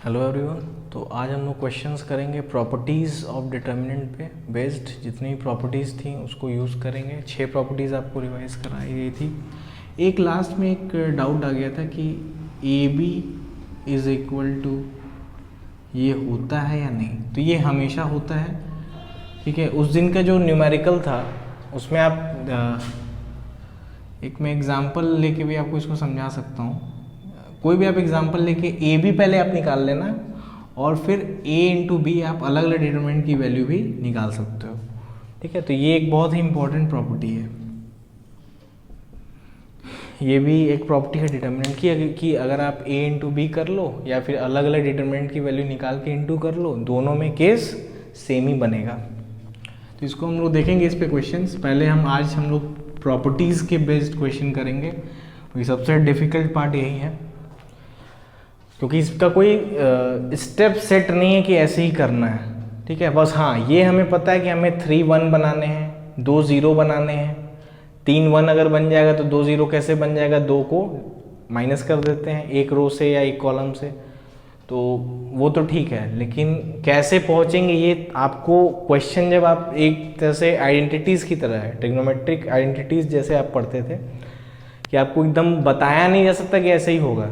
Hello everyone. तो आज हम लोग क्वेश्चंस करेंगे प्रॉपर्टीज़ ऑफ डिटर्मिनेंट पे बेस्ड। जितनी प्रॉपर्टीज़ थी उसको यूज़ करेंगे। 6 प्रॉपर्टीज़ आपको रिवाइज कराई गई थी। एक लास्ट में एक डाउट आ गया था कि A B is equal to ये होता है या नहीं। तो ये हमेशा होता है, ठीक है। उस दिन का जो न्यूमेरिकल था उसमें आप एक मैं एग्ज़ाम्पल लेके भी आपको इसको समझा सकता हूँ। कोई भी आप एग्जांपल लेके ए बी पहले आप निकाल लेना और फिर ए इंटू बी आप अलग अलग डिटरमिनेंट की वैल्यू भी निकाल सकते हो, ठीक है। तो ये एक बहुत ही इंपॉर्टेंट प्रॉपर्टी है। ये भी एक प्रॉपर्टी है डिटरमिनेंट की कि अगर आप ए इंटू बी कर लो या फिर अलग अलग डिटरमिनेंट की वैल्यू निकाल के इंटू कर लो, दोनों में केस सेम ही बनेगा। तो इसको हम लोग देखेंगे इस पे क्वेश्चंस। पहले आज हम लोग प्रॉपर्टीज़ के बेस्ड क्वेश्चन करेंगे। ये सबसे डिफिकल्ट पार्ट यही है क्योंकि इसका कोई स्टेप सेट नहीं है कि ऐसे ही करना है, ठीक है। बस हाँ, ये हमें पता है कि हमें 3 1 बनाने हैं, 2 0 बनाने हैं। 3 1 अगर बन जाएगा तो 2 0 कैसे बन जाएगा, 2 को माइनस कर देते हैं एक रो से या एक कॉलम से, तो वो तो ठीक है। लेकिन कैसे पहुँचेंगे ये आपको क्वेश्चन, जब आप एक तरह से आइडेंटिटीज़ की तरह है, ट्रिग्नोमेट्रिक आइडेंटिटीज़ जैसे आप पढ़ते थे कि आपको एकदम बताया नहीं जा सकता कि ऐसे ही होगा।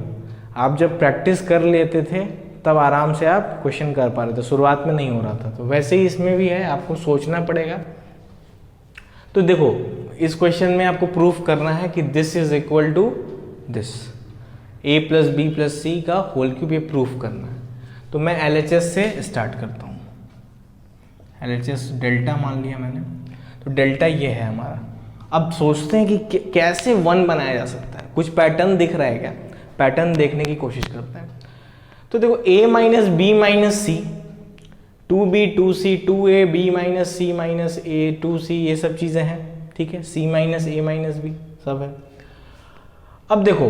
आप जब प्रैक्टिस कर लेते थे तब आराम से आप क्वेश्चन कर पा रहे थे, शुरुआत में नहीं हो रहा था। तो वैसे ही इसमें भी है, आपको सोचना पड़ेगा। तो देखो, इस क्वेश्चन में आपको प्रूफ करना है कि this is equal to this, a plus B plus c का होल क्यूब, ये प्रूफ करना है। तो मैं LHS से स्टार्ट करता हूँ। LHS डेल्टा मान लिया मैंने, तो डेल्टा ये है हमारा। अब सोचते हैं कि कैसे 1 बनाया जा सकता है। कुछ पैटर्न दिख रहा है क्या? पैटर्न देखने की कोशिश करते हैं। तो देखो, a minus B minus c, 2b 2c 2a b minus c minus a 2c, ये सब चीज़ें हैं, ठीक है। c minus a minus b सब है। अब देखो,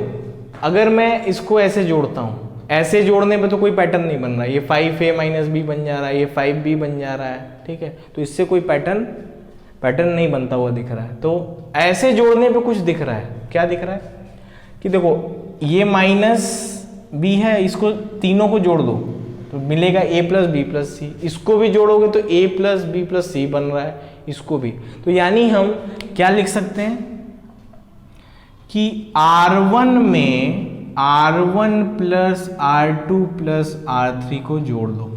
अगर मैं इसको ऐसे जोड़ता हूँ, ऐसे जोड़ने पे तो कोई पैटर्न नहीं बन रहा है। ये 5a माइनस b बन जा रहा है, ये 5b बन जा रहा है, ठीक है। तो इससे कोई पैटर्न नहीं बनता हुआ दिख रहा है। तो ऐसे जोड़ने पे कुछ दिख रहा है। क्या दिख रहा है कि देखो, ये माइनस बी है, इसको तीनों को जोड़ दो तो मिलेगा a plus B plus c. इसको भी जोड़ोगे तो a प्लस बी प्लस सी बन रहा है, इसको भी। तो यानी हम क्या लिख सकते हैं कि R1 में R1 plus R2 plus R3 को जोड़ दो।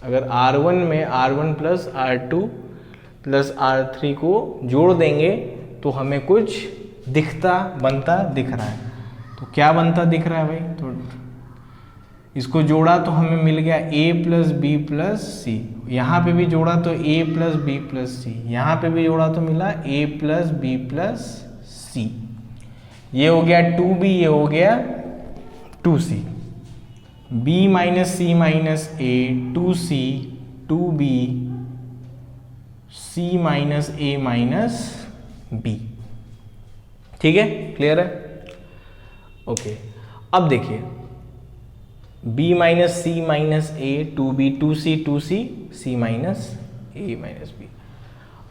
अगर R1 में R1 plus R2 plus R3 को जोड़ देंगे तो हमें कुछ बनता दिख रहा है। तो क्या बनता दिख रहा है भाई? तो इसको जोड़ा तो हमें मिल गया a plus B plus c. यहाँ पे भी जोड़ा तो a plus B plus c, यहाँ पे भी जोड़ा तो मिला a plus B plus c. ये हो गया 2b, ये हो गया 2c। b minus c minus a 2c 2b c minus a minus b, ठीक है। क्लियर है? ओके। अब देखिए, b minus c minus a 2b 2c 2c c minus a minus b।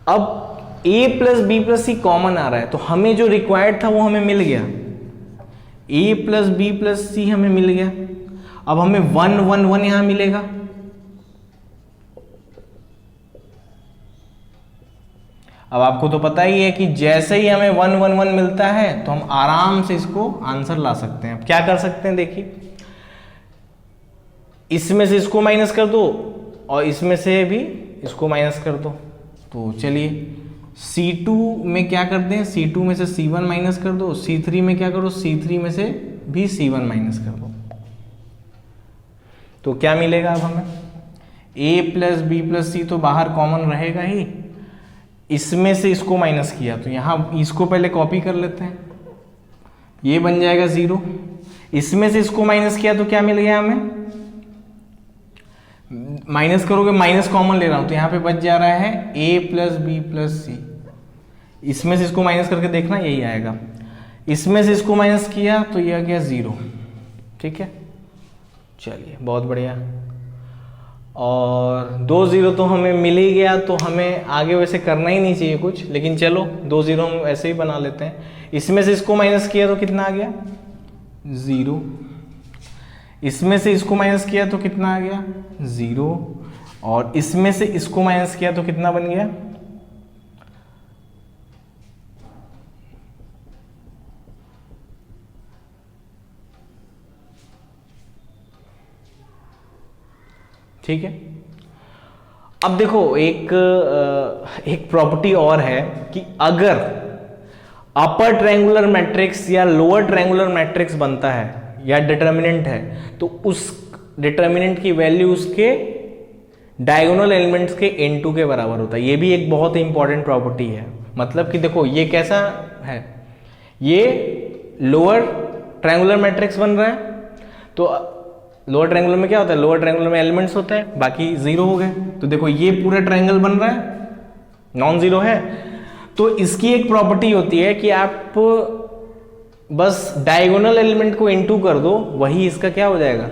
अब a plus b plus c common आ रहा है, तो हमें जो रिक्वायर्ड था वो हमें मिल गया। a प्लस b प्लस सी हमें मिल गया। अब हमें 1 1 1 यहां मिलेगा। अब आपको तो पता ही है कि जैसे ही हमें 1 1 1 मिलता है तो हम आराम से इसको आंसर ला सकते हैं। अब क्या कर सकते हैं, देखिए, इसमें से इसको माइनस कर दो और इसमें से भी इसको माइनस कर दो। तो चलिए, C2 में क्या कर दें, C2 में से C1 माइनस कर दो। C3 में क्या करो, C3 में से भी C1 माइनस कर दो। तो क्या मिलेगा अब हमें? a प्लस बी प्लस सी तो बाहर कॉमन रहेगा ही। इसमें से इसको माइनस किया तो यहाँ इसको पहले कॉपी कर लेते हैं, ये बन जाएगा 0। इसमें से इसको माइनस किया तो क्या मिल गया हमें? माइनस करोगे, माइनस कॉमन ले रहा हूं तो यहाँ पे बच जा रहा है a plus B plus C. इसमें से इसको माइनस करके देखना, यही आएगा। इसमें से इसको माइनस किया तो ये आ गया 0, ठीक है। चलिए, बहुत बढ़िया। और 2 0 तो हमें मिल ही गया, तो हमें आगे वैसे करना ही नहीं चाहिए कुछ, लेकिन चलो 2 0 हम ऐसे ही बना लेते हैं। इसमें से इसको माइनस किया तो कितना आ गया? 0। इसमें से इसको माइनस किया तो कितना आ गया 0, और इसमें से इसको माइनस किया तो कितना बन गया, ठीक है। अब देखो एक प्रॉपर्टी और है कि अगर अपर ट्रायंगुलर मैट्रिक्स या लोअर ट्रायंगुलर मैट्रिक्स बनता है या डिटर्मिनेंट है, तो उस डिटर्मिनेंट की वैल्यू उसके डायगोनल एलिमेंट्स के n2 के बराबर होता है। ये भी एक बहुत ही इंपॉर्टेंट प्रॉपर्टी है। मतलब कि देखो ये कैसा है, ये लोअर ट्रायंगुलर मैट्रिक्स बन रहा है, तो लोअर ट्रायंगुलर में क्या होता है, लोअर ट्रायंगुलर में एलिमेंट्स होते हैं, बाकी जीरो हो गए। तो देखो ये पूरा ट्रायंगल बन रहा है, नॉन जीरो है। तो इसकी एक प्रॉपर्टी होती है कि आप बस डायगोनल एलिमेंट को इनटू कर दो, वही इसका क्या हो जाएगा,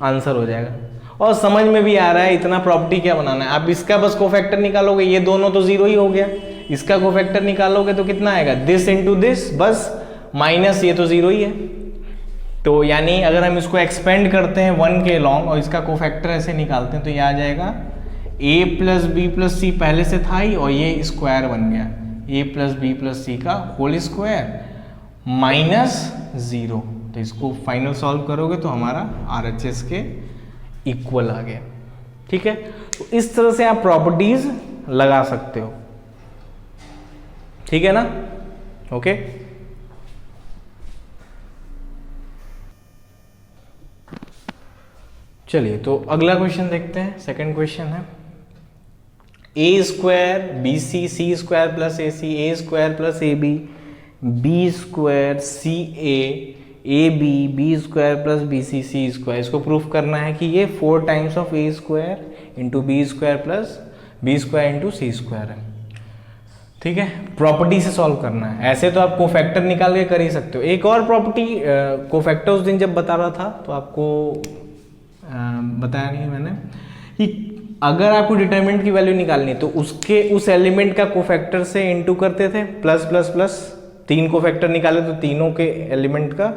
आंसर हो जाएगा। और समझ में भी आ रहा है, इतना प्रॉपर्टी क्या बनाना है। आप इसका बस कोफैक्टर निकालोगे, ये दोनों तो जीरो ही हो गया, इसका कोफैक्टर निकालोगे तो कितना आएगा, दिस इंटू दिस, बस माइनस ये तो जीरो ही है। तो यानी अगर हम इसको एक्सपेंड करते हैं 1 के लॉन्ग और इसका कोफैक्टर ऐसे निकालते हैं तो ये आ जाएगा a प्लस बी प्लस सी, पहले से था ही, और ये स्क्वायर बन गया a plus B plus c का होल स्क्वायर माइनस 0। तो इसको फाइनल सॉल्व करोगे तो हमारा RHS के इक्वल आ गया, ठीक है। तो इस तरह से आप प्रॉपर्टीज लगा सकते हो, ठीक है ना, ओके। चलिए तो अगला क्वेश्चन देखते हैं। सेकंड क्वेश्चन है a square b c square plus a square plus b square a b square plus c square. इसको प्रूफ करना है कि ये 4 times of a square into b square plus b square into c square है, ठीक है। Property से solve करना है। ऐसे तो आप कोफैक्टर निकाल के कर ही सकते हो। एक और प्रॉपर्टी कोफैक्टर उस दिन जब बता रहा था तो आपको बताया नहीं मैंने कि अगर आपको डिटरमिनेंट की वैल्यू निकालनी है तो उसके उस एलिमेंट का कोफैक्टर से इनटू करते थे, प्लस प्लस प्लस 3 कोफैक्टर निकाले तो तीनों के एलिमेंट का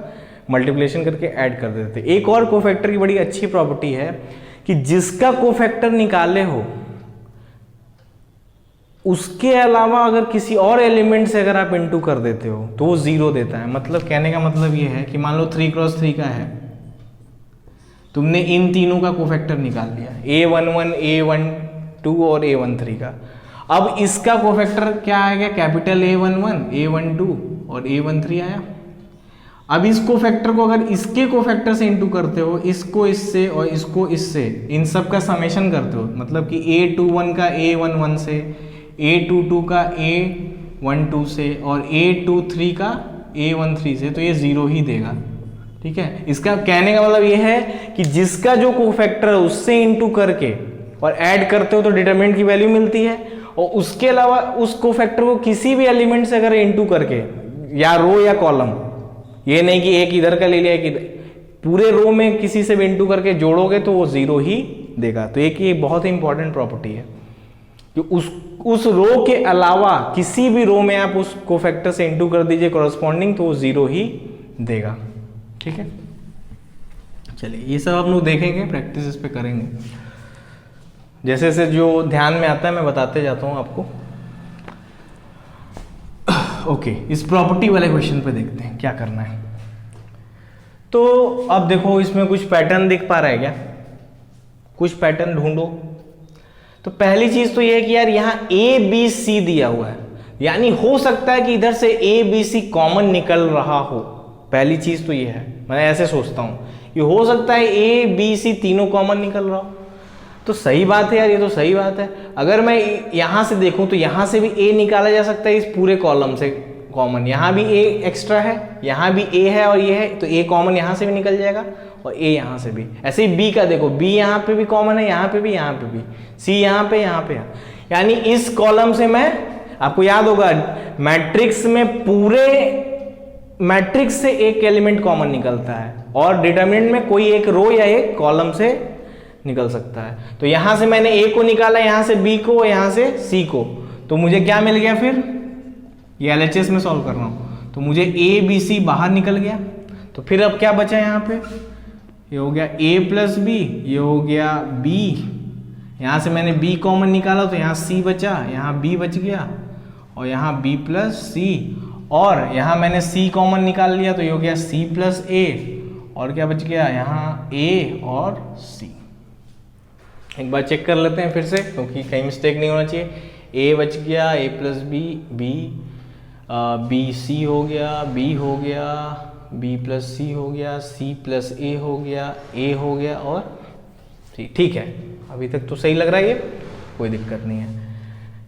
मल्टीप्लिकेशन करके ऐड कर देते थे। एक और कोफैक्टर की बड़ी अच्छी प्रॉपर्टी है कि जिसका कोफैक्टर निकाले हो उसके अलावा अगर किसी और एलिमेंट से अगर आप इनटू कर देते हो तो वो 0 देता है। मतलब कहने का मतलब ये है कि मान लो 3 क्रॉस 3 का है, तुमने इन तीनों का कोफैक्टर निकाल लिया, A11, A12 और A13 का। अब इसका कोफैक्टर क्या आएगा, कैपिटल A11, A12 और A13 आया। अब इस कोफैक्टर को अगर इसके कोफैक्टर से इंटू करते हो, इसको इससे और इसको इससे, इन सब का समेशन करते हो, मतलब कि A21 का A11 से, A22 का A12 से और A23 का A13 से, तो ये 0 ही देगा, ठीक है। इसका कहने का मतलब ये है कि जिसका जो कोफैक्टर है उससे इंटू करके और ऐड करते हो तो डिटरमिनेंट की वैल्यू मिलती है, और उसके अलावा उस कोफैक्टर को किसी भी एलिमेंट से अगर इंटू करके, या रो या कॉलम, ये नहीं कि एक इधर का ले लिया, एक पूरे रो में किसी से भी इंटू करके जोड़ोगे तो वो 0 ही देगा। तो एक ये बहुत ही इंपॉर्टेंट प्रॉपर्टी है कि उस रो के अलावा किसी भी रो में आप उस कोफैक्टर से इंटू कर दीजिए कॉरस्पॉन्डिंग, तो वो 0 ही देगा, ठीक है। चलिए ये सब हम लोग देखेंगे, प्रैक्टिस इस पे करेंगे, जैसे जैसे जो ध्यान में आता है मैं बताते जाता हूं आपको। ओके, इस प्रॉपर्टी वाले क्वेश्चन पे देखते हैं क्या करना है। तो अब देखो इसमें कुछ पैटर्न दिख पा रहा है क्या, कुछ पैटर्न ढूंढो। तो पहली चीज तो ये है कि यार यहाँ ABC दिया हुआ है, यानी हो सकता है कि इधर से ABC कॉमन निकल रहा हो। पहली चीज तो ये है, मैं ऐसे सोचता हूं, ये हो सकता है ABC तीनों कॉमन निकल रहा हो। तो सही बात है यार, ये तो सही बात है। अगर मैं यहां से देखूं तो यहां से भी A निकाला जा सकता है, इस पूरे कॉलम से कॉमन। यहां भी A एक्स्ट्रा है, यहां भी A है और ये है, तो A कॉमन यहां से भी निकल जाएगा और A यहां से भी। ऐसे ही B का देखो, B यहां पे भी कॉमन है, यहां पे भी, यहां पे भी, C यहां पे, यहां पे। यानी इस कॉलम से मैं, आपको याद होगा मैट्रिक्स में पूरे मैट्रिक्स से एक एलिमेंट कॉमन निकलता है और डिटरमिनेंट में कोई एक रो या एक कॉलम से निकल सकता है। तो यहां से मैंने A को निकाला, यहां से B को, यहां से C को, तो मुझे क्या मिल गया, फिर ये LHS में सॉल्व कर रहा हूं, तो मुझे ABC बाहर निकल गया। तो फिर अब क्या बचा यहाँ पे, ये हो गया a प्लस बी, ये हो गया b, यहाँ से मैंने b कॉमन निकाला तो यहाँ c बचा, यहाँ b बच गया और यहाँ b प्लस c, और यहाँ मैंने c कॉमन निकाल लिया तो ये हो गया c प्लस a, और क्या बच गया यहाँ a और c। एक बार चेक कर लेते हैं फिर से, क्योंकि कहीं मिस्टेक नहीं होना चाहिए। a बच गया, a plus b, b c हो गया, b हो गया, b प्लस सी हो गया, c प्लस a हो गया, a हो गया और c। ठीक है, अभी तक तो सही लग रहा है, ये कोई दिक्कत नहीं है।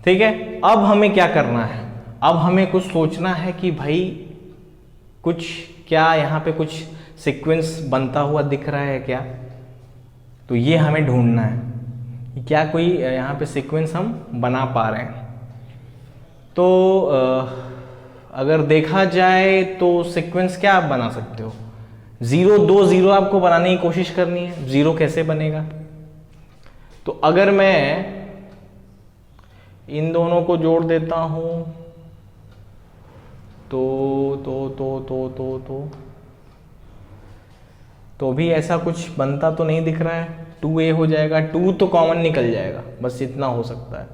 ठीक है, अब हमें क्या करना है, अब हमें कुछ सोचना है कि भाई कुछ क्या यहाँ पे कुछ सीक्वेंस बनता हुआ दिख रहा है क्या, तो ये हमें ढूंढना है कि क्या कोई यहाँ पे सीक्वेंस हम बना पा रहे हैं। तो अगर देखा जाए तो सीक्वेंस क्या आप बना सकते हो, 0 2 0 आपको बनाने की कोशिश करनी है। 0 कैसे बनेगा, तो अगर मैं इन दोनों को जोड़ देता हूं तो भी ऐसा कुछ बनता तो नहीं दिख रहा है। 2a हो जाएगा, 2 तो कॉमन निकल जाएगा, बस इतना हो सकता है।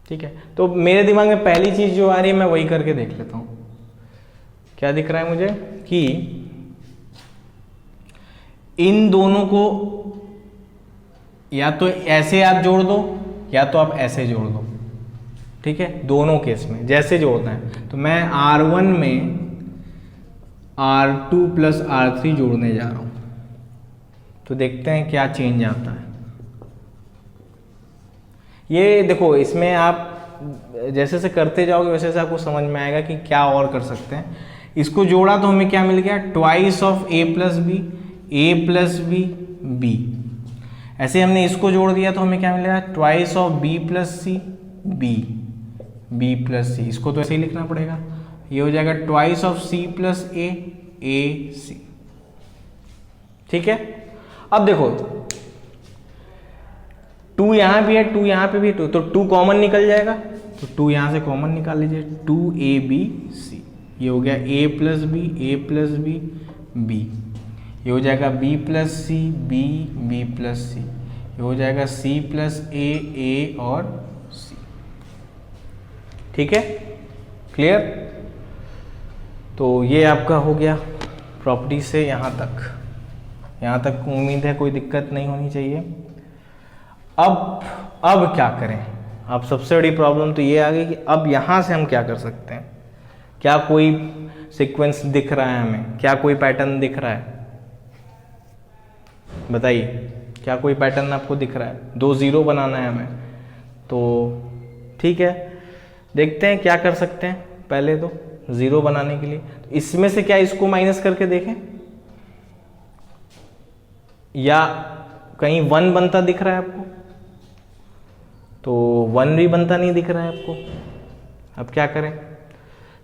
ठीक है, तो मेरे दिमाग में पहली चीज जो आ रही है मैं वही करके देख लेता हूं। क्या दिख रहा है मुझे कि इन दोनों को या तो ऐसे आप जोड़ दो या तो आप ऐसे जोड़ दो। ठीक है, दोनों केस में जैसे जोड़ना है, तो मैं R1 में R2 प्लस R3 जोड़ने जा रहा हूं, तो देखते हैं क्या चेंज आता है। ये देखो, इसमें आप जैसे से करते जाओगे वैसे से आपको समझ में आएगा कि क्या और कर सकते हैं। इसको जोड़ा तो हमें क्या मिल गया, twice of a plus b, a plus b, b। ऐसे हमने इसको जोड़ दिया तो हमें क्या मिलेगा, twice of b plus c, b, b plus c. इसको तो ऐसे ही लिखना पड़ेगा, ये हो जाएगा twice of c plus a, a c। ठीक है, अब देखो 2 यहाँ भी है, 2 यहाँ पे भी है, तो 2 कॉमन निकल जाएगा, तो 2 यहाँ से कॉमन निकाल लीजिए, 2ab, ये हो गया a plus b, a plus b, b। ये हो जाएगा b plus c, b, b plus c. ये हो जाएगा c प्लस a, a और c। ठीक है, क्लियर। तो ये आपका हो गया प्रॉपर्टी से यहाँ तक उम्मीद है कोई दिक्कत नहीं होनी चाहिए। अब क्या करें, अब सबसे बड़ी प्रॉब्लम तो ये आ गई कि अब यहाँ से हम क्या कर सकते हैं। क्या कोई सीक्वेंस दिख रहा है हमें, क्या कोई पैटर्न दिख रहा है, बताइए, क्या कोई पैटर्न आपको दिख रहा है। 2 0 बनाना है हमें, तो ठीक है, देखते हैं क्या कर सकते हैं। पहले तो 0 बनाने के लिए तो इसमें से क्या इसको माइनस करके देखें, या कहीं 1 बनता दिख रहा है आपको, तो 1 भी बनता नहीं दिख रहा है आपको। अब क्या करें,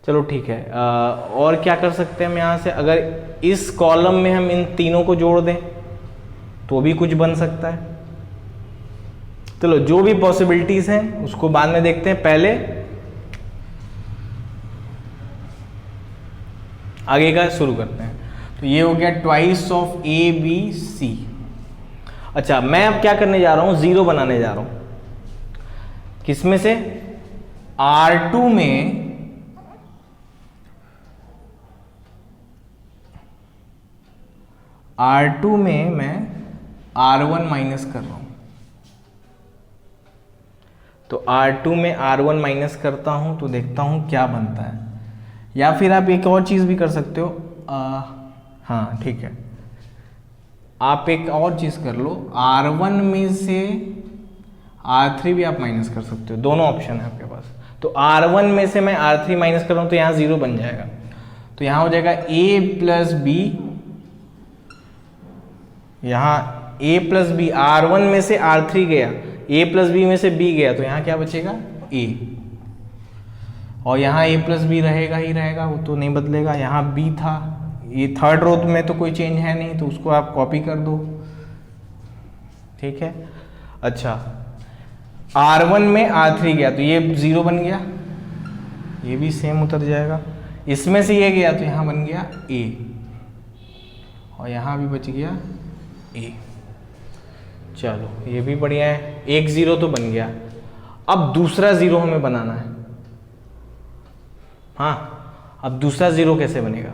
चलो ठीक है, और क्या कर सकते हैं हम यहाँ से, अगर इस कॉलम में हम इन तीनों को जोड़ दें तो भी कुछ बन सकता है। चलो जो भी पॉसिबिलिटीज हैं उसको बाद में देखते हैं, पहले आगे का शुरू करते हैं। तो ये हो गया twice of a b c। अच्छा, मैं अब क्या करने जा रहा हूं, 0 बनाने जा रहा हूं। किसमें से, R2 में मैं R1 माइनस कर रहा हूं। तो R2 में R1 माइनस करता हूं तो देखता हूं क्या बनता है। या फिर आप एक और चीज भी कर सकते हो, हाँ ठीक है, आप एक और चीज कर लो, R1 में से R3 भी आप माइनस कर सकते हो, दोनों ऑप्शन है आपके पास। तो R1 में से मैं R3 माइनस कर रहा हूं तो यहाँ 0 बन जाएगा, तो यहाँ हो जाएगा a प्लस बी, यहाँ a प्लस बी, R1 में से R3 गया, a प्लस बी में से b गया, तो यहाँ क्या बचेगा a, और यहाँ a प्लस बी रहेगा ही रहेगा, वो तो नहीं बदलेगा। यहाँ b था, ये थर्ड रो में तो कोई चेंज है नहीं, तो उसको आप कॉपी कर दो। ठीक है, अच्छा R1 में R3 गया तो ये 0 बन गया, ये भी सेम उतर जाएगा। इसमें से ये गया तो यहाँ बन गया a, और यहाँ भी बच गया ए। चलो ये भी बढ़िया है, एक ज़ीरो तो बन गया। अब दूसरा ज़ीरो हमें बनाना है। हाँ, अब दूसरा ज़ीरो कैसे बनेगा?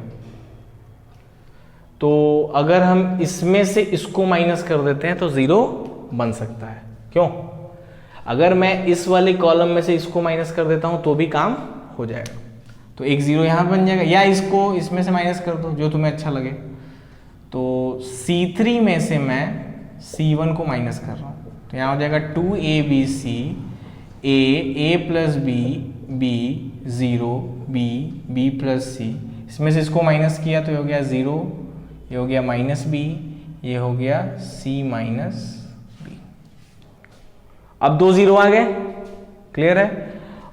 तो अगर हम इसमें से इसको माइनस कर देते हैं तो ज़ीरो बन सकता है। क्यों? अगर मैं इस वाले कॉलम में से इसको माइनस कर देता हूं तो भी काम हो जाएगा। तो एक ज़ीरो यहाँ बन जाएगा, या इसको इसमें से माइनस कर दो, जो तुम्हें अच्छा लगे। तो C3 में से मैं C1 को माइनस कर रहा हूँ, तो यहाँ हो जाएगा 2ABC, A plus B, B 0, B plus C. इसमें से इसको माइनस किया तो ये हो गया 0, ये हो गया माइनस बी, ये हो गया C माइनस बी। अब 2 ज़ीरो आ गए, क्लियर है?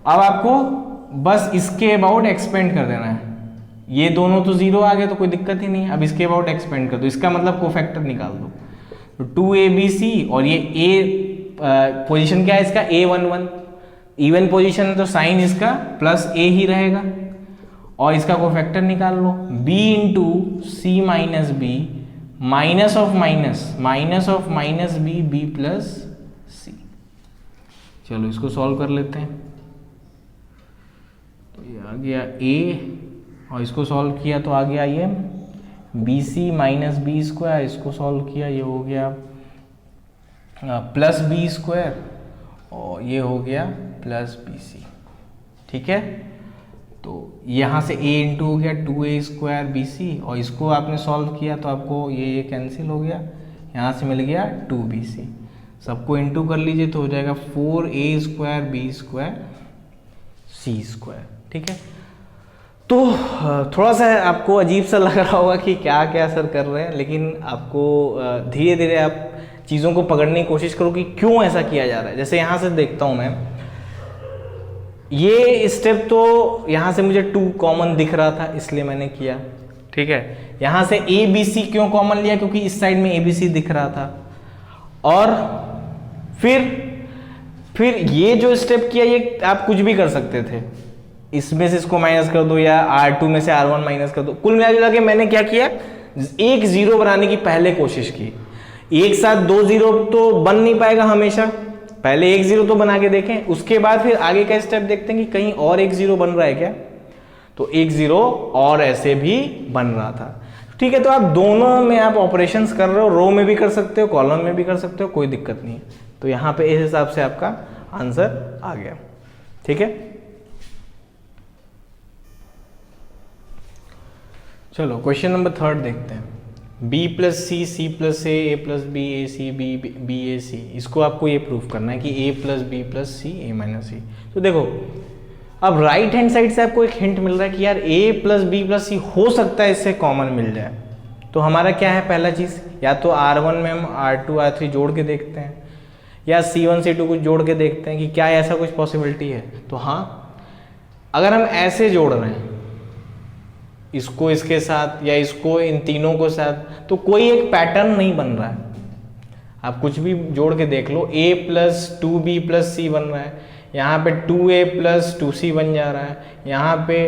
अब आपको बस इसके अबाउट एक्सपेंड कर देना है। ये दोनों तो 0 आ गए तो कोई दिक्कत ही नहीं है। अब इसके अबाउट एक्सपेंड कर दो, इसका मतलब कोफैक्टर निकाल दो। तो 2ABC और ये A पोजीशन क्या है इसका? A11, इवन पोजीशन है तो साइन इसका प्लस A ही रहेगा। और इसका कोफैक्टर निकाल लो, B इंटू C minus B, minus of minus B, B plus C. चलो इसको सॉल्व कर लेते हैं। तो ये आ गया A और इसको सॉल्व किया तो आ गया ये BC माइनस बी स्क्वायर। इसको सॉल्व किया, ये हो गया प्लस बी स्क्वायर और ये हो गया प्लस BC। ठीक है, तो यहाँ से A इंटू हो गया 2A स्क्वायर BC और इसको आपने सॉल्व किया तो आपको ये कैंसिल हो गया, यहाँ से मिल गया 2BC। सबको इंटू कर लीजिए तो हो जाएगा 4A square B square C square. ठीक है, तो थोड़ा सा आपको अजीब सा लग रहा होगा कि क्या क्या सर कर रहे हैं, लेकिन आपको धीरे धीरे आप चीज़ों को पकड़ने की कोशिश करो कि क्यों ऐसा किया जा रहा है। जैसे यहाँ से देखता हूँ मैं, ये स्टेप तो यहाँ से मुझे 2 कॉमन दिख रहा था इसलिए मैंने किया। ठीक है, यहाँ से ABC क्यों कॉमन लिया? क्योंकि इस साइड में ABC दिख रहा था। और फिर ये जो स्टेप किया ये आप कुछ भी कर सकते थे, इसमें से इसको माइनस कर दो या R2 में से R1 माइनस कर दो। कुल मिला के मैंने क्या किया, एक ज़ीरो बनाने की पहले कोशिश की। एक साथ 2 ज़ीरो तो बन नहीं पाएगा हमेशा, पहले एक ज़ीरो तो बना के देखें, उसके बाद फिर आगे का स्टेप देखते हैं कि कहीं और एक ज़ीरो बन रहा है क्या। तो एक ज़ीरो और ऐसे भी बन रहा था। ठीक है, तो आप दोनों में आप ऑपरेशंस कर रहे हो, रो में भी कर सकते हो, कॉलम में भी कर सकते हो, कोई दिक्कत नहीं है। तो यहाँ पे इस हिसाब से आपका आंसर आ गया। ठीक है, चलो क्वेश्चन नंबर 3 देखते हैं। B प्लस सी, सी प्लस ए प्लस बी, ए सी, बी ए सी। इसको आपको ये प्रूफ करना है कि ए प्लस बी प्लस सी, ए माइनस सी। तो देखो, अब राइट हैंड साइड से आपको एक हिंट मिल रहा है कि यार ए प्लस बी प्लस सी हो सकता है इससे कॉमन मिल जाए। तो हमारा क्या है पहला चीज़, या तो R1 में हम R2 R3 जोड़ के देखते हैं, या C1 C2 कुछ जोड़ के देखते हैं कि क्या ऐसा कुछ पॉसिबिलिटी है। तो हाँ, अगर हम ऐसे जोड़ रहे हैं इसको इसके साथ या इसको इन तीनों को साथ, तो कोई एक पैटर्न नहीं बन रहा है। आप कुछ भी जोड़ के देख लो, A plus 2B plus C बन रहा है, यहाँ पे 2A प्लस 2C बन जा रहा है, यहाँ पे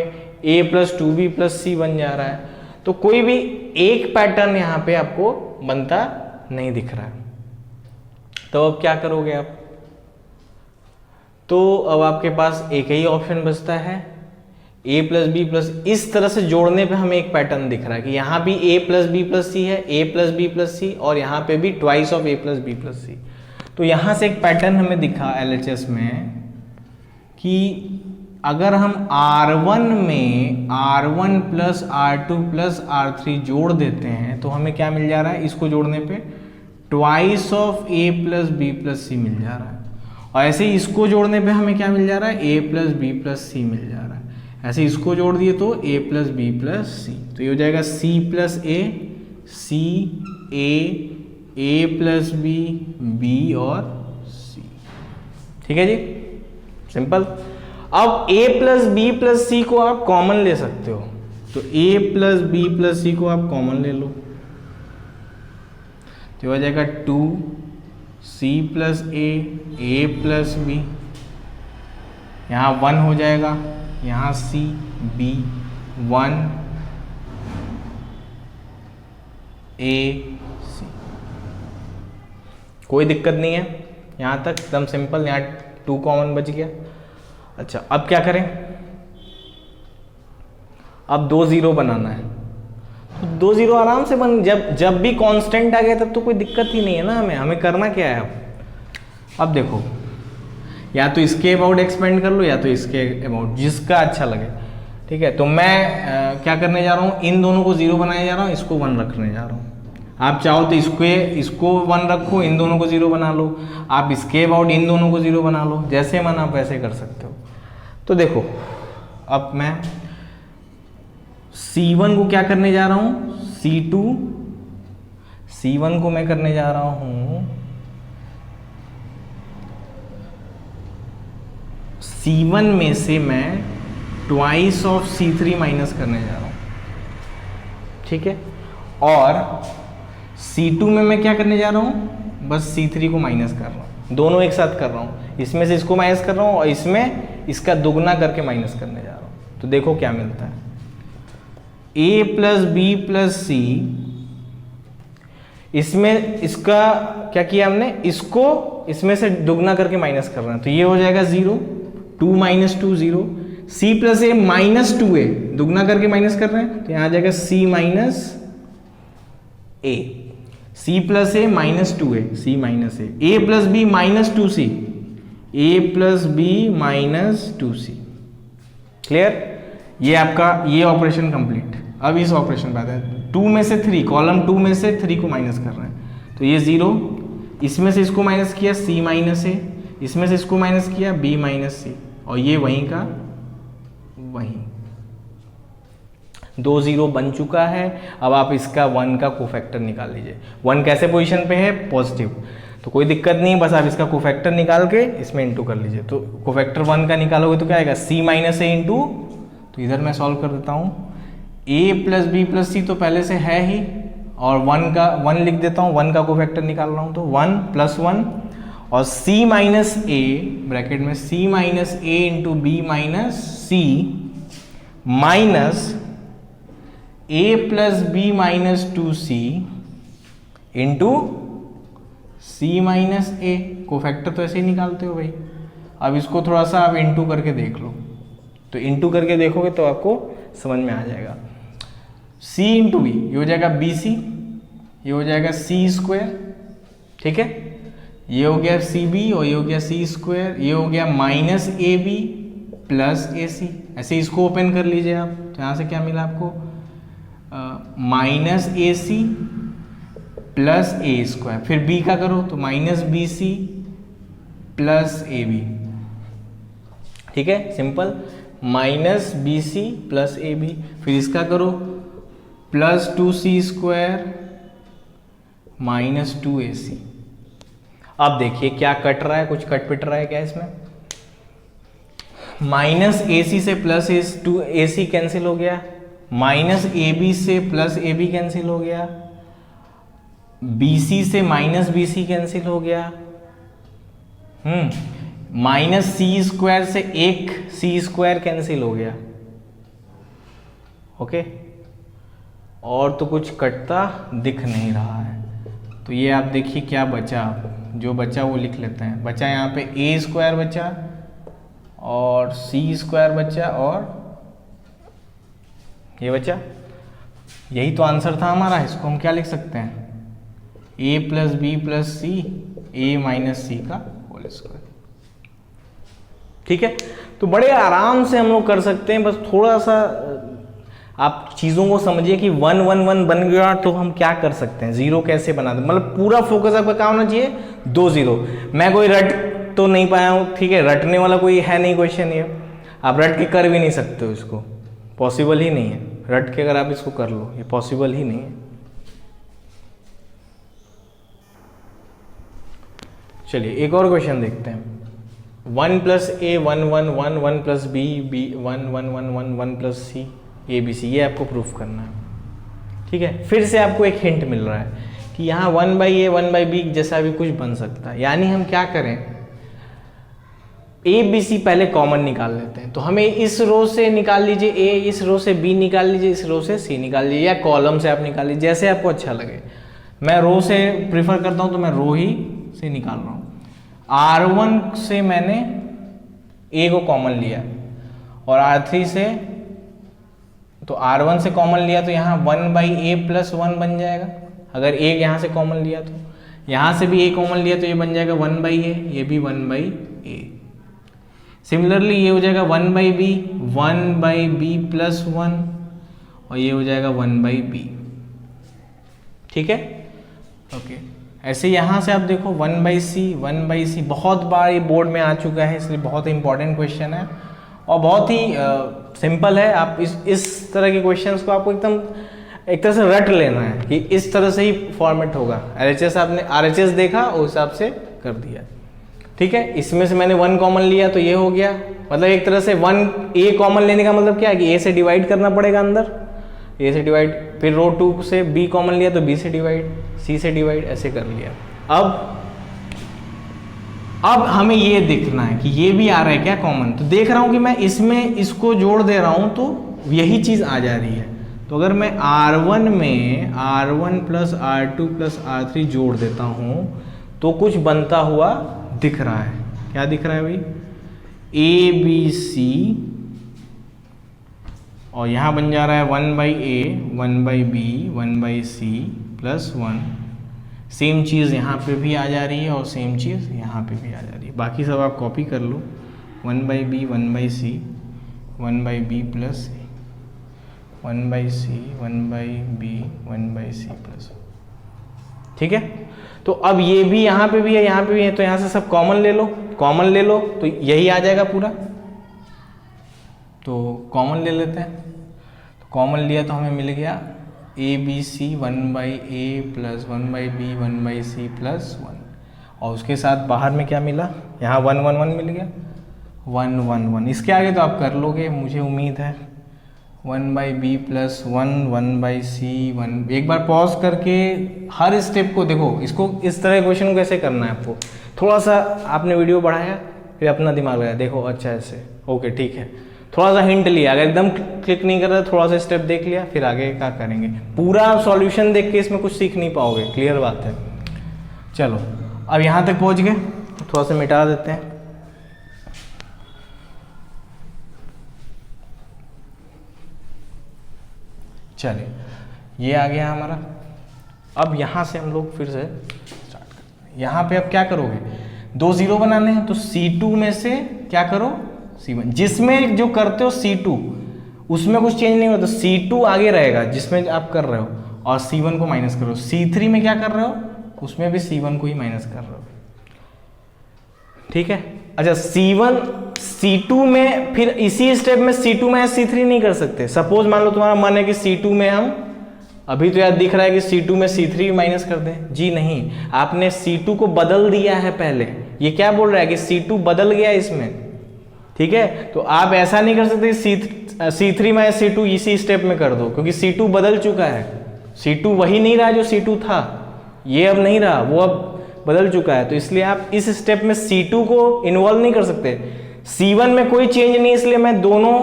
A plus 2B plus C बन जा रहा है। तो कोई भी एक पैटर्न यहाँ पे आपको बनता नहीं दिख रहा है। तो अब क्या करोगे आप? तो अब आपके पास एक ही ऑप्शन बचता है, A प्लस बी प्लस, इस तरह से जोड़ने पे हमें एक पैटर्न दिख रहा है कि यहाँ भी A plus B plus C है, A plus B plus C, और यहाँ पे भी twice of A plus B plus सी। तो यहाँ से एक पैटर्न हमें दिखा LHS में कि अगर हम R1 में R1 plus R2 plus R3 जोड़ देते हैं तो हमें क्या मिल जा रहा है, इसको जोड़ने पे twice of A plus B plus सी मिल जा रहा है। और ऐसे ही इसको जोड़ने पे हमें क्या मिल जा रहा है, A प्लस बी प्लस सी मिल जा रहा है। ऐसे इसको जोड़ दिए तो A प्लस बी प्लस सी, तो ये हो जाएगा C plus A, C, A plus b, B और C। ठीक है जी, सिंपल। अब A plus B plus c को आप कॉमन ले सकते हो, तो A plus B plus c को आप कॉमन ले लो, तो हो जाएगा 2C plus A plus B, यहाँ 1 हो जाएगा, यहाँ C, B 1 ए सी, कोई दिक्कत नहीं है यहाँ तक, एकदम सिंपल। यहाँ 2 कॉमन बच गया। अच्छा अब क्या करें, अब 2 0 बनाना है। तो 2 0 आराम से बन, जब भी कांस्टेंट आ गया तब तो कोई दिक्कत ही नहीं है ना। हमें करना क्या है अब देखो, या तो इसके अबाउट एक्सपेंड कर लो या तो इसके अबाउट, जिसका अच्छा लगे। ठीक है, तो मैं क्या करने जा रहा हूँ, इन दोनों को 0 बनाने जा रहा हूँ, इसको 1 रखने जा रहा हूँ। आप चाहो तो इसको 1 रखो, इन दोनों को 0 बना लो। आप इसके अबाउट इन दोनों को 0 बना लो, जैसे मन आप वैसे कर सकते हो। तो देखो अब मैं C1 को क्या करने जा रहा हूँ, C1 को मैं करने जा रहा हूँ C1 में से मैं ट्वाइस ऑफ C3 माइनस करने जा रहा हूँ। ठीक है, और C2 में मैं क्या करने जा रहा हूँ, बस C3 को माइनस कर रहा हूँ। दोनों एक साथ कर रहा हूँ, इसमें से इसको माइनस कर रहा हूँ और इसमें इसका दुगना करके माइनस करने जा रहा हूँ। तो देखो क्या मिलता है, A plus B plus C, इसमें इसका क्या किया हमने, इसको इसमें से दुगना करके माइनस कर रहे हैं। तो ये हो जाएगा 0, 2 minus 2 0, C plus a minus 2a, दुगना करके माइनस कर रहे हैं तो यहाँ आ जाएगा C minus a, C plus a minus 2a, C minus a plus b minus 2c, A plus b minus 2c। Clear, ये आपका ये ऑपरेशन कंप्लीट। अब इस ऑपरेशन पे आता है, 2 में से 3, कॉलम 2 में से 3 को माइनस कर रहे हैं तो ये 0, इसमें से इसको माइनस किया C माइनस ए, इसमें से इसको माइनस किया B माइनस सी, और ये वहीं का वहीं 2 0 बन चुका है। अब आप इसका 1 का कोफैक्टर निकाल लीजिए। 1 कैसे पोजीशन पे है, पॉजिटिव, तो कोई दिक्कत नहीं, बस आप इसका कोफैक्टर निकाल के इसमें इंटू कर लीजिए। तो कोफैक्टर 1 का निकालोगे तो क्या आएगा, C माइनस ए इंटू, तो इधर मैं सॉल्व कर देता हूँ, A प्लस बी प्लस सी तो पहले से है ही, और 1 लिख देता हूँ, 1 का कोफैक्टर निकाल रहा हूँ तो 1 प्लस 1, और C माइनस ए ब्रैकेट में C minus a into b minus c minus A plus b minus 2c into C minus a, cofactor तो ऐसे ही निकालते हो भाई। अब इसको थोड़ा सा आप इंटू करके देख लो, तो इंटू करके देखोगे तो आपको समझ में आ जाएगा। C इंटू बी, ये हो जाएगा BC, ये हो जाएगा C स्क्वायर, ठीक है, ये हो गया CB और ये हो गया C स्क्वायर, ये हो गया माइनस AB प्लस AC। ऐसे इसको ओपन कर लीजिए आप, तो यहाँ से क्या मिला आपको, minus AC plus A square, फिर B का करो तो माइनस BC प्लस AB। ठीक है, simple, minus BC plus AB, फिर इसका करो plus 2C square minus 2AC। अब देखिए क्या कट रहा है, कुछ कट पिट रहा है क्या इसमें, माइनस AC से प्लस 2AC कैंसिल हो गया, माइनस AB से प्लस AB कैंसिल हो गया, BC से माइनस BC कैंसिल हो गया, माइनस C स्क्वायर से एक C स्क्वायर कैंसिल हो गया। ओके, और तो कुछ कटता दिख नहीं रहा है। तो ये आप देखिए क्या बचा, जो बचा वो लिख लेते हैं। बचा यहाँ पे A स्क्वायर बचा और C स्क्वायर बचा और ये बचा। यही तो आंसर था हमारा। इसको हम क्या लिख सकते हैं, A plus B plus C A minus C का होल स्क्वायर। ठीक है, तो बड़े आराम से हम लोग कर सकते हैं। बस थोड़ा सा आप चीज़ों को समझिए कि 1 1 1 बन गया तो हम क्या कर सकते हैं, 0 कैसे बना दें। मतलब पूरा फोकस आपका क्या होना चाहिए, 2 0। मैं कोई रट तो नहीं पाया हूँ, ठीक है, रटने वाला कोई है नहीं क्वेश्चन ये, आप रट के कर भी नहीं सकते हो इसको, पॉसिबल ही नहीं है। रट के अगर आप इसको कर लो, ये पॉसिबल ही नहीं है। चलिए एक और क्वेश्चन देखते हैं। 1 plus a 1 1 1 1 plus B b 1 1 1 1 1 plus c a b c, ये आपको प्रूफ करना है। ठीक है, फिर से आपको एक हिंट मिल रहा है कि यहाँ 1 बाई ए 1 बाई बी जैसा भी कुछ बन सकता है। यानी हम क्या करें, ए बी सी पहले कॉमन निकाल लेते हैं। तो हमें इस रो से निकाल लीजिए ए, इस रो से बी निकाल लीजिए, इस रो से सी निकाल लीजिए, या कॉलम से आप निकाल लीजिए, जैसे आपको अच्छा लगे। मैं रो से प्रीफर करता हूँ तो मैं रो ही से निकाल रहा हूँ। R1 से मैंने ए को कॉमन लिया और R3 से, तो R1 से कॉमन लिया तो यहाँ 1/a+1 बन जाएगा। अगर ए यहाँ से कॉमन लिया तो यहाँ से भी ए कॉमन लिया तो ये बन जाएगा 1/a, ये भी 1/a। सिमिलरली ये हो जाएगा 1/b, 1/b+1 और ये हो जाएगा 1/b। ठीक है, ओके। ऐसे यहाँ से आप देखो 1/c बहुत बार ये बोर्ड में आ चुका है, इसलिए बहुत ही इंपॉर्टेंट क्वेश्चन है और बहुत ही सिंपल है। आप इस तरह के क्वेश्चंस को आपको एकदम एक तरह से रट लेना है कि इस तरह से ही फॉर्मेट होगा। RHS आपने RHS देखा उस हिसाब से कर दिया। ठीक है, इसमें से मैंने 1 कॉमन लिया तो ये हो गया, मतलब एक तरह से 1a कॉमन लेने का मतलब क्या है कि a से डिवाइड करना पड़ेगा अंदर, a से डिवाइड, फिर रो 2 से b कॉमन लिया तो b से डिवाइड, c से डिवाइड, ऐसे कर लिया। अब हमें ये देखना है कि ये भी आ रहा है क्या कॉमन। तो देख रहा हूं कि मैं इसमें इसको जोड़ दे रहा हूं तो यही चीज आ जा रही है। तो अगर मैं R1 में R1 + R2 + R3 जोड़ देता हूं तो कुछ बनता हुआ दिख रहा है। क्या दिख रहा है भाई? A B C और यहाँ बन जा रहा है 1/a, 1/b, 1/c + 1। सेम चीज़ यहाँ पे भी आ जा रही है और सेम चीज़ यहाँ पे भी आ जा रही है। बाकी सब आप कॉपी कर लो, 1/b, 1/c, 1/b + c, 1/c, 1/b, 1/c + 1। ठीक है, तो अब ये भी यहाँ पे भी है, यहाँ पे भी है, तो यहाँ से सब कॉमन ले लो, कॉमन ले लो तो यही आ जाएगा पूरा। तो कॉमन ले लेते हैं, तो कॉमन लिया तो हमें मिल गया ABC 1/a + 1/b, 1/c + 1 और उसके साथ बाहर में क्या मिला, यहाँ 1 1 1 मिल गया, 1 1 1। इसके आगे तो आप कर लोगे मुझे उम्मीद है। 1/b + 1, 1/c 1। एक बार पॉज करके हर स्टेप को देखो, इसको इस तरह क्वेश्चन को कैसे करना है आपको। थोड़ा सा आपने वीडियो बढ़ाया फिर अपना दिमाग लगाया, देखो अच्छा ऐसे, ओके ठीक है, थोड़ा सा हिंट लिया, अगर एकदम क्लिक नहीं कर रहा थोड़ा सा स्टेप देख लिया, फिर आगे क्या करेंगे। पूरा सॉल्यूशन देख के इसमें कुछ सीख नहीं पाओगे, क्लियर बात है। चलो अब यहाँ तक पहुँच गए, थोड़ा सा मिटा देते हैं। चलिए ये आ गया हमारा। अब यहाँ से हम लोग फिर से स्टार्ट करते हैं। यहाँ पे अब क्या करोगे, 2 0 बनाने हैं तो C2 में से क्या करो C1, जिसमें जो करते हो C2 उसमें कुछ चेंज नहीं होता, C2 आगे रहेगा जिसमें आप कर रहे हो और C1 को माइनस करो। C3 में क्या कर रहे हो, उसमें भी C1 को ही माइनस कर रहे हो। ठीक है, अच्छा C1 C2 में फिर इसी स्टेप में C2 में C3 नहीं कर सकते। सपोज मान लो तुम्हारा मन है कि C2 में हम, अभी तो यार दिख रहा है कि C2 में C3 माइनस कर दें, जी नहीं, आपने C2 को बदल दिया है पहले। ये क्या बोल रहा है कि C2 बदल गया इसमें। ठीक है, तो आप ऐसा नहीं कर सकते C3 में C2 इसी स्टेप में कर दो, क्योंकि C2 बदल चुका है। C2 वही नहीं रहा जो C2 था, ये अब नहीं रहा, वो अब बदल चुका है। तो इसलिए आप इस स्टेप में C2 को इन्वॉल्व नहीं कर सकते। C1 में कोई चेंज नहीं, इसलिए मैं दोनों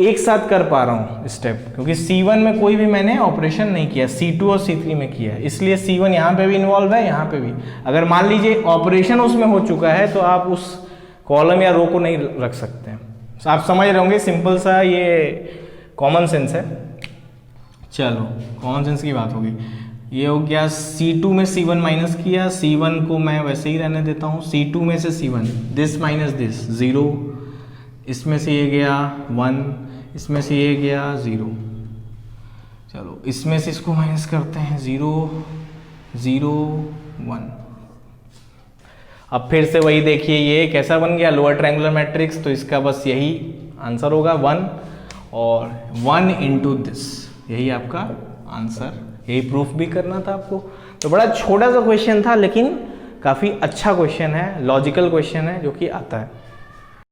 एक साथ कर पा रहा हूं स्टेप, क्योंकि C1 में कोई भी मैंने ऑपरेशन नहीं किया, C2 और C3 में किया है, इसलिए C1 यहाँ पे भी इन्वॉल्व है, यहाँ पे भी। अगर मान लीजिए ऑपरेशन उसमें हो चुका है तो आप उस कॉलम या रो को नहीं रख सकते। आप समझ रहे होंगे, सिंपल सा ये कॉमन सेंस है। चलो कॉमन सेंस की बात होगी। ये हो गया C2 में C1 माइनस किया, C1 को मैं वैसे ही रहने देता हूँ। C2 में से C1, दिस माइनस दिस 0, इसमें से ये गया 1, इसमें से ये गया 0। चलो इसमें से इसको माइनस करते हैं, 0 0 1। अब फिर से वही देखिए, ये कैसा बन गया, लोअर ट्रायंगुलर मैट्रिक्स। तो इसका बस यही आंसर होगा 1 और 1 इंटू दिस, यही आपका आंसर। यही प्रूफ भी करना था आपको। तो बड़ा छोटा सा क्वेश्चन था लेकिन काफ़ी अच्छा क्वेश्चन है, लॉजिकल क्वेश्चन है जो कि आता है।